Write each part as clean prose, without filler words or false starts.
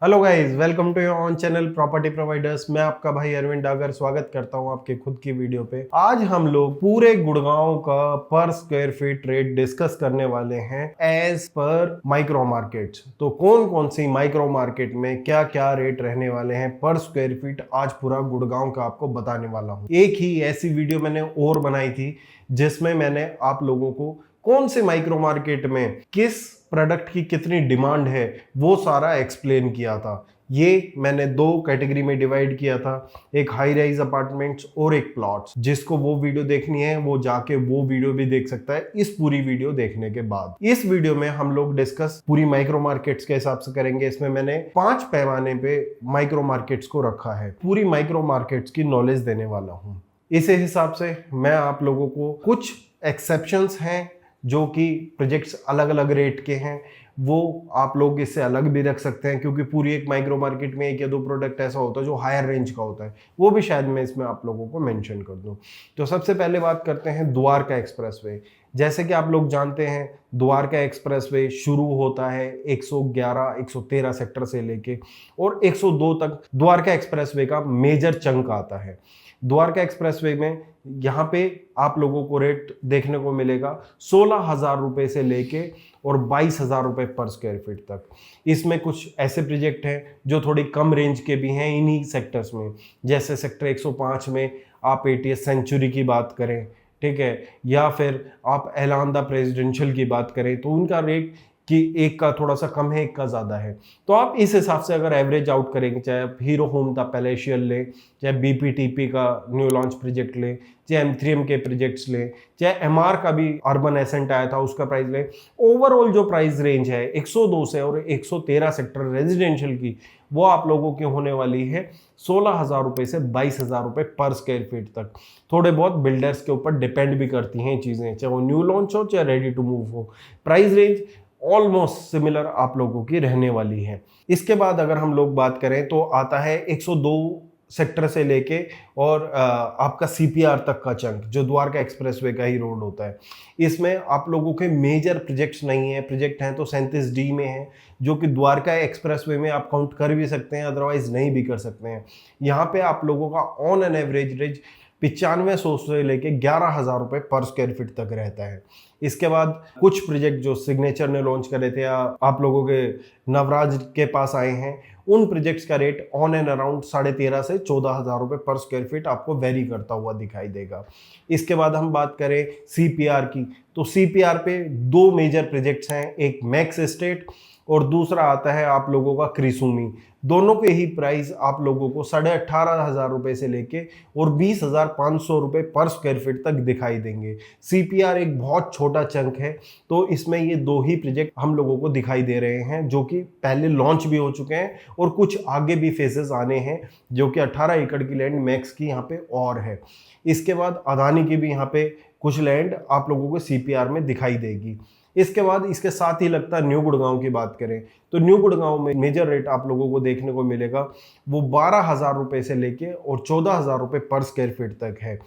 Hello guys, welcome to your own channel property providers. मैं आपका भाई अरविंद डागर स्वागत करता हूं आपके खुद की वीडियो पे। आज हम लोग पूरे गुड़गांव का पर स्क्वायर फीट रेट डिस्कस करने वाले हैं एज पर माइक्रो मार्केट्स। तो कौन कौन सी माइक्रो मार्केट में क्या क्या रेट रहने वाले हैं पर स्क्वायर फीट, आज पूरा गुड़गांव का आपको बताने वाला हूं। एक ही ऐसी वीडियो मैंने और बनाई थी जिसमें मैंने आप लोगों को कौन से माइक्रो मार्केट में किस प्रोडक्ट की कितनी डिमांड है वो सारा एक्सप्लेन किया था। ये मैंने दो कैटेगरी में डिवाइड किया था, एक हाई राइज अपार्टमेंट्स और एक प्लॉट्स। जिसको वो वीडियो देखनी है वो जाके वो वीडियो भी देख सकता है इस पूरी वीडियो देखने के बाद। इस वीडियो में हम लोग डिस्कस पूरी माइक्रो मार्केट्स के हिसाब से करेंगे। इसमें मैंने 5 पैमाने पे माइक्रो मार्केट्स को रखा है, पूरी माइक्रो मार्केट्स की नॉलेज देने वाला हूँ। इसी हिसाब से मैं आप लोगों को कुछ एक्सेप्शंस हैं जो कि प्रोजेक्ट्स अलग अलग रेट के हैं, वो आप लोग इससे अलग भी रख सकते हैं, क्योंकि पूरी एक माइक्रो मार्केट में एक या दो प्रोडक्ट ऐसा होता है जो हायर रेंज का होता है, वो भी शायद मैं इसमें आप लोगों को मेंशन कर दूं। तो सबसे पहले बात करते हैं द्वारका एक्सप्रेसवे। जैसे कि आप लोग जानते हैं द्वारका एक्सप्रेसवे शुरू होता है 111 113 सेक्टर से लेके और 102 तक द्वारका एक्सप्रेसवे का मेजर चंक आता है। द्वारका एक्सप्रेसवे में यहाँ पे आप लोगों को रेट देखने को मिलेगा 16,000 रुपये से लेके और 22,000 रुपये पर स्क्वायर फीट तक। इसमें कुछ ऐसे प्रोजेक्ट हैं जो थोड़ी कम रेंज के भी हैं इन्हीं सेक्टर्स में। जैसे सेक्टर 105 में आप एटीएस सेंचुरी की बात करें, ठीक है, या फिर आप एलांदा प्रेसिडेंशियल की बात करें तो उनका रेट कि एक का थोड़ा सा कम है, एक का ज़्यादा है। तो आप इस हिसाब से अगर एवरेज आउट करेंगे, चाहे आप हीरो होम का पैलेशियल लें, चाहे बीपीटीपी का न्यू लॉन्च प्रोजेक्ट लें, चाहे M3M के प्रोजेक्ट्स लें, चाहे MR का भी अर्बन एसेंट आया था उसका प्राइस लें, ओवरऑल जो प्राइस रेंज है 102 से और 113 सेक्टर रेजिडेंशियल की, वो आप लोगों की होने वाली है 16,000 रुपये से 22,000 रुपये पर स्क्वायर फीट तक। थोड़े बहुत बिल्डर्स के ऊपर डिपेंड भी करती हैं चीज़ें, चाहे वो न्यू लॉन्च हो चाहे रेडी टू मूव हो। प्राइस रेंज ऑलमोस्ट सिमिलर आप लोगों की रहने वाली है। इसके बाद अगर हम लोग बात करें तो आता है 102 सेक्टर से लेके और आपका CPR तक का चंक, जो द्वारका एक्सप्रेसवे का ही रोड होता है। इसमें आप लोगों के मेजर प्रोजेक्ट्स नहीं है, प्रोजेक्ट हैं तो 37D में है, जो कि द्वारका एक्सप्रेसवे में आप काउंट कर भी सकते हैं, अदरवाइज नहीं भी कर सकते हैं। यहाँ पे आप लोगों का ऑन एन एवरेज रेंज 9500 से लेके 11,000 रुपये पर स्क्वायर फीट तक रहता है। इसके बाद कुछ प्रोजेक्ट जो सिग्नेचर ने लॉन्च करे थे या आप लोगों के नवराज के पास आए हैं, उन प्रोजेक्ट्स का रेट ऑन एंड अराउंड 13,500 से 14,000 रुपये पर स्क्वायर फीट आपको वेरी करता हुआ दिखाई देगा। इसके बाद हम बात करें CPR की, तो CPR पे दो मेजर प्रोजेक्ट्स हैं, एक मैक्स एस्टेट और दूसरा आता है आप लोगों का क्रिसुमी। दोनों के ही प्राइस आप लोगों को 18,500 रुपये से लेके और 20,500 रुपये पर स्क्वायर फीट तक दिखाई देंगे। CPR एक बहुत छोटा चंक है, तो इसमें ये दो ही प्रोजेक्ट हम लोगों को दिखाई दे रहे हैं जो कि पहले लॉन्च भी हो चुके हैं और कुछ आगे भी फेजेस आने हैं, जो कि 18 एकड़ की लैंड मैक्स की यहाँ पे और है। इसके बाद अदानी की भी यहाँ पे कुछ लैंड आप लोगों को CPR में दिखाई देगी। इसके बाद इसके साथ ही लगता है न्यू गुड़गांव की बात करें तो न्यू गुड़गांव में मेजर रेट आप लोगों को देखने को मिलेगा वो 12,000 रुपये से लेके और 14,000 रुपये पर स्क्वायर फीट तक है।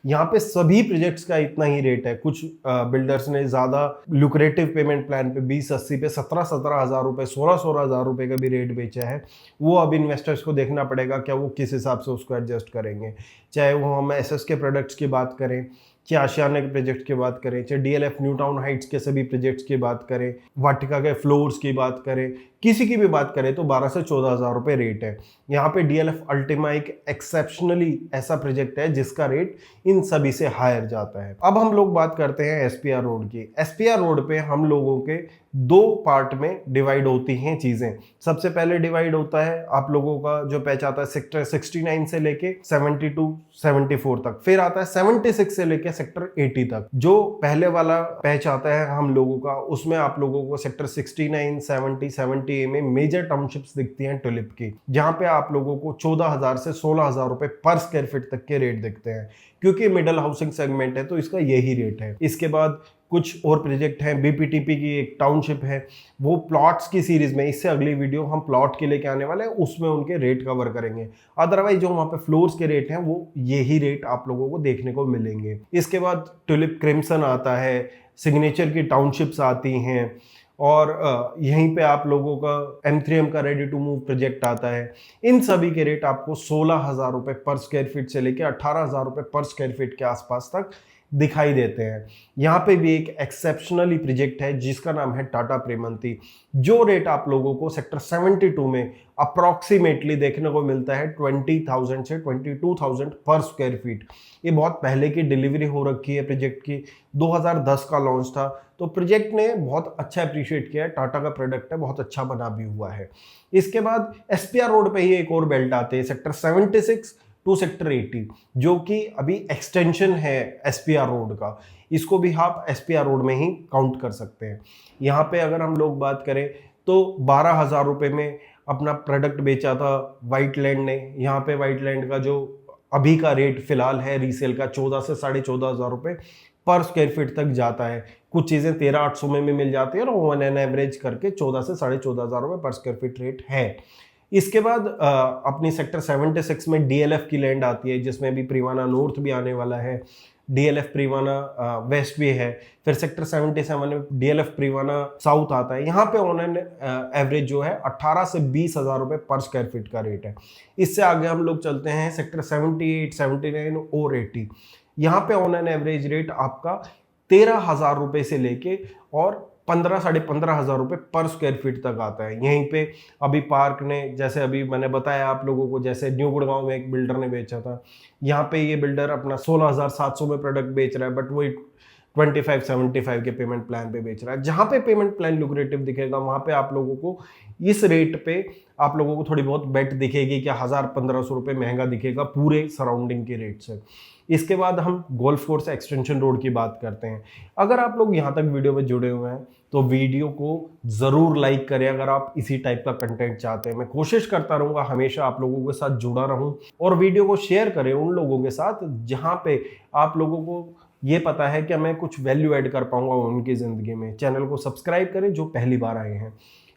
यहाँ पे सभी प्रोजेक्ट्स का इतना ही रेट है। कुछ बिल्डर्स ने ज़्यादा लुक्रेटिव पेमेंट प्लान पे 20-80 पे 17,000 रुपये 16,000 रुपये का भी रेट बेचा है। वो अब इन्वेस्टर्स को देखना पड़ेगा क्या वो किस हिसाब से उसको एडजस्ट करेंगे। चाहे वो हम SS के प्रोडक्ट्स की बात करें, चाहे आशियाना के प्रोजेक्ट की बात करें, चाहे DLF न्यू टाउन हाइट्स के सभी प्रोजेक्ट्स की बात करें, वाटिका के फ्लोर्स की बात करें, किसी की भी बात करें तो 12 से 14,000 रुपये रेट है। यहाँ पे DLF अल्टीमा एक एक्सेप्शनली ऐसा प्रोजेक्ट है जिसका रेट इन सभी से हायर जाता है। अब हम लोग बात करते हैं SPR रोड की। SPR रोड पे हम लोगों के दो पार्ट में डिवाइड होती हैं चीज़ें। सबसे पहले डिवाइड होता है आप लोगों का जो पैच आता है सेक्टर 69 से लेके 72 74 तक, फिर आता है 76 से लेके सेक्टर 80 तक। जो पहले वाला पैच आता है हम लोगों का, उसमें आप लोगों को सेक्टर 69 70 70A में मेजर टाउनशिप्स दिखती हैं टुलिप की, जहां पे आप लोगों को 14,000 से 16,000 रुपए पर स्क्वायर फीट तक के रेट दिखते हैं। क्योंकि मिडल हाउसिंग सेगमेंट है तो इसका यही रेट है। इसके बाद कुछ और प्रोजेक्ट हैं, BPTP की एक टाउनशिप है, वो प्लॉट्स की सीरीज में, इससे अगली वीडियो हम प्लॉट के लेके आने वाले हैं, उसमें उनके रेट कवर करेंगे। अदरवाइज जो वहाँ पे फ्लोर्स के रेट हैं वो यही रेट आप लोगों को देखने को मिलेंगे। इसके बाद टुलिप क्रिम्सन आता है, सिग्नेचर की टाउनशिप्स आती हैं, और यहीं पे आप लोगों का M3M का रेडी टू मूव प्रोजेक्ट आता है। इन सभी के रेट आपको 16,000 रुपये पर स्क्वायर फीट से लेकर 18,000 रुपये पर स्क्वायर फीट के आसपास तक दिखाई देते हैं। यहाँ पे भी एक एक्सेप्शनली प्रोजेक्ट है जिसका नाम है टाटा प्रेमंती, जो रेट आप लोगों को सेक्टर 72 में अप्रॉक्सीमेटली देखने को मिलता है 20,000 से 22,000 पर स्क्वायर फीट। ये बहुत पहले की डिलीवरी हो रखी है प्रोजेक्ट की, 2010 का लॉन्च था, तो प्रोजेक्ट ने बहुत अच्छा अप्रिशिएट किया है। टाटा का प्रोडक्ट है, बहुत अच्छा बना भी हुआ है। इसके बाद SPR रोड पे ही एक और बेल्ट आते हैं, सेक्टर 76 टू सेक्टर 80, जो कि अभी एक्सटेंशन है SPR रोड का। इसको भी आप SPR रोड में ही काउंट कर सकते हैं। यहाँ पे अगर हम लोग बात करें तो 12,000 रुपये में अपना प्रोडक्ट बेचा था व्हाइट लैंड ने। यहाँ पे व्हाइट लैंड का जो अभी का रेट फिलहाल है रीसेल का 14 से 14,500 रुपये पर स्क्वायर फीट तक जाता है। कुछ चीज़ें 13,800 में भी मिल जाती है और वन एन एवरेज करके 14 से 14,500 रुपये पर स्क्वायर फीट रेट है। इसके बाद अपनी सेक्टर 76 में DLF की लैंड आती है, जिसमें भी प्रीवाना नॉर्थ भी आने वाला है, DLF प्रीवाना वेस्ट भी है। फिर सेक्टर 77 में DLF प्रीवाना साउथ आता है। यहाँ पे ऑन एन एवरेज जो है 18 से 20,000 रुपये पर स्क्वायर फीट का रेट है। इससे आगे हम लोग चलते हैं सेक्टर 78, 79 और 80। यहाँ पे ऑन एन एवरेज रेट आपका 13,000 रुपये से लेके और 15,000-15,500 रुपये पर स्क्वायर फीट तक आता है। यहीं पे अभी पार्क ने, जैसे अभी मैंने बताया आप लोगों को, जैसे न्यू गुड़गांव में एक बिल्डर ने बेचा था, यहाँ पे ये बिल्डर अपना 16,700 में प्रोडक्ट बेच रहा है, बट वही 25-75 के पेमेंट प्लान पे बेच रहा है। जहाँ पे पेमेंट प्लान लुक्रेटिव दिखेगा वहाँ पे आप लोगों को इस रेट पे आप लोगों को थोड़ी बहुत बेट दिखेगी कि 1,000-1,500 रुपये महंगा दिखेगा पूरे सराउंडिंग के रेट से। इसके बाद हम गोल्फ कोर्स एक्सटेंशन रोड की बात करते हैं। अगर आप लोग यहाँ तक वीडियो में जुड़े हुए हैं तो वीडियो को ज़रूर लाइक करें अगर आप इसी टाइप का कंटेंट चाहते हैं। मैं कोशिश करता रहूँगा हमेशा आप लोगों के साथ जुड़ा रहूँ, और वीडियो को शेयर करें उन लोगों के साथ जहाँ पे आप लोगों को ये पता है कि मैं कुछ वैल्यू ऐड कर पाऊंगा उनकी ज़िंदगी में। चैनल को सब्सक्राइब करें जो पहली बार आए हैं।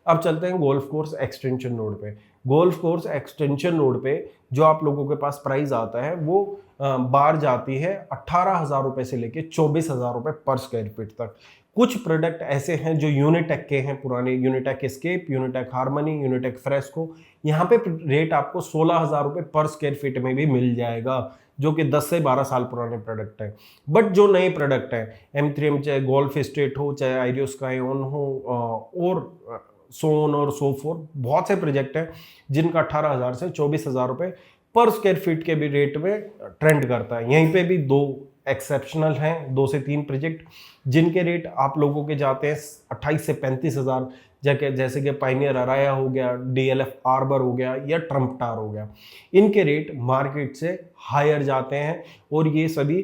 अब चलते हैं गोल्फ कोर्स एक्सटेंशन रोड पे। गोल्फ कोर्स एक्सटेंशन रोड पे जो आप लोगों के पास प्राइस आता है वो बार जाती है 18,000 रुपये से लेके 24,000 रुपये पर स्क्वायर फीट तक। कुछ प्रोडक्ट ऐसे हैं जो यूनिटेक के हैं, पुराने Unitech escape, Unitech harmony, Unitech fresco. यहाँ पे रेट आपको 16,000 रुपये पर स्क्वायर फीट में भी मिल जाएगा, जो कि 10 से 12 साल पुराने प्रोडक्ट हैं। बट जो नए प्रोडक्ट हैं M3M, चाहे गोल्फ स्टेट हो, चाहे आइरियो स्काई ऑन हो, और सोन और सोफोर, बहुत से प्रोजेक्ट हैं जिनका 18,000 से 24,000 रुपये पर स्क्वायर फीट के भी रेट में ट्रेंड करता है। यहीं पे भी दो एक्सेप्शनल हैं, 2 से 3 प्रोजेक्ट जिनके रेट आप लोगों के जाते हैं 28 से 35,000, जैसे कि पाइनियर अराया हो गया, DLF आर्बर हो गया या ट्रम्प टार हो गया। इनके रेट मार्केट से हायर जाते हैं, और ये सभी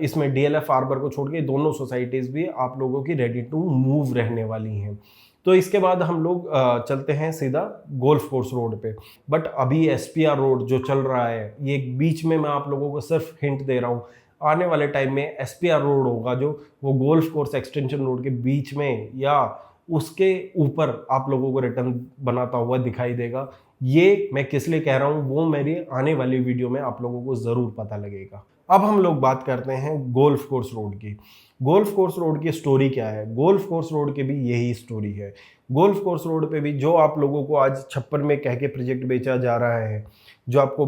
इसमें DLF आर्बर को छोड़ के दोनों सोसाइटीज़ भी आप लोगों की रेडी टू मूव रहने वाली हैं। तो इसके बाद हम लोग चलते हैं सीधा गोल्फ कोर्स रोड पे। बट अभी SPR रोड जो चल रहा है, ये बीच में मैं आप लोगों को सिर्फ हिंट दे रहा हूँ, आने वाले टाइम में SPR रोड होगा जो वो गोल्फ कोर्स एक्सटेंशन रोड के बीच में या उसके ऊपर आप लोगों को रिटर्न बनाता हुआ दिखाई देगा। ये मैं किस लिए कह रहा हूँ वो मेरी आने वाली वीडियो में आप लोगों को ज़रूर पता लगेगा। अब हम लोग बात करते हैं गोल्फ कोर्स रोड की। गोल्फ कोर्स रोड की स्टोरी क्या है? गोल्फ कोर्स रोड की भी यही स्टोरी है। गोल्फ कोर्स रोड पे भी जो आप लोगों को आज छप्पर में कह के प्रोजेक्ट बेचा जा रहा है, जो आपको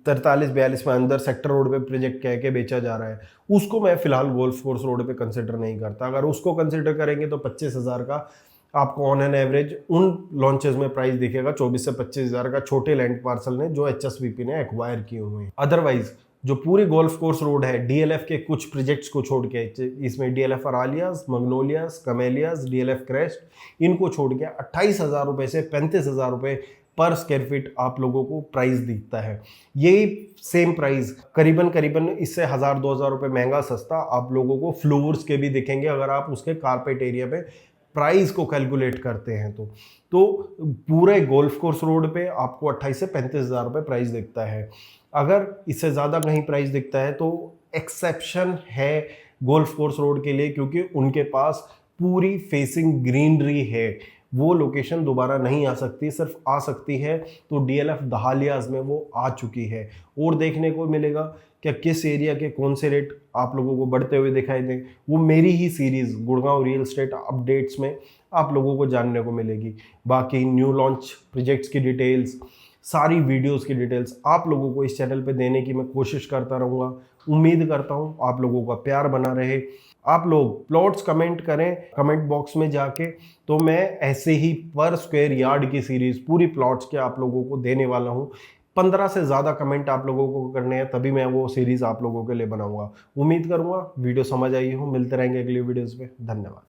43-42 में अंदर सेक्टर रोड पे प्रोजेक्ट कह के बेचा जा रहा है, उसको मैं फिलहाल गोल्फ कोर्स रोड पे कंसिडर नहीं करता। अगर उसको कंसिडर करेंगे तो 25,000 का आपको ऑन एन एवरेज उन लॉन्चेस में प्राइस दिखेगा, 24 से 25,000 का, छोटे लैंड पार्सल ने जो HSBP ने एक्वायर किए हुए हैं। अदरवाइज जो पूरी गोल्फ कोर्स रोड है, DLF के कुछ प्रोजेक्ट्स को छोड़ के, इसमें DLF अरालियास, मग्नोलियास, कमेलियास, DLF क्रेस्ट, इनको छोड़ के 28,000 रुपये से 35,000 रुपये पर स्क्वायर फीट आप लोगों को प्राइस दिखता है। यही सेम प्राइस करीबन इससे 1,000-2,000 रुपये महंगा सस्ता आप लोगों को फ्लोर्स के भी दिखेंगे अगर आप उसके कारपेट एरिया पे प्राइस को कैलकुलेट करते हैं तो पूरे गोल्फ कोर्स रोड पे आपको 28 से 35,000 रुपये प्राइस दिखता है। अगर इससे ज़्यादा कहीं प्राइस दिखता है तो एक्सेप्शन है गोल्फ कोर्स रोड के लिए, क्योंकि उनके पास पूरी फेसिंग ग्रीनरी है। वो लोकेशन दोबारा नहीं आ सकती, सिर्फ आ सकती है तो DLF दहालियाज में वो आ चुकी है। और देखने को मिलेगा क्या किस एरिया के कौन से रेट आप लोगों को बढ़ते हुए दिखाई दें, वो मेरी ही series Gurgaon real estate updates में आप लोगों को जानने को मिलेगी। बाकी न्यू लॉन्च प्रोजेक्ट्स की डिटेल्स, सारी वीडियोस की डिटेल्स आप लोगों को इस चैनल पे देने की मैं कोशिश करता रहूँगा। उम्मीद करता हूँ आप लोगों का प्यार बना रहे। आप लोग प्लॉट्स कमेंट करें कमेंट बॉक्स में जाके, तो मैं ऐसे ही पर स्क्वायर यार्ड की सीरीज पूरी प्लॉट्स के आप लोगों को देने वाला हूँ। 15 से ज़्यादा कमेंट आप लोगों को करने हैं, तभी मैं वो सीरीज आप लोगों के लिए बनाऊंगा। उम्मीद करूंगा वीडियो समझ आई हो। मिलते रहेंगे अगली वीडियोस में। धन्यवाद।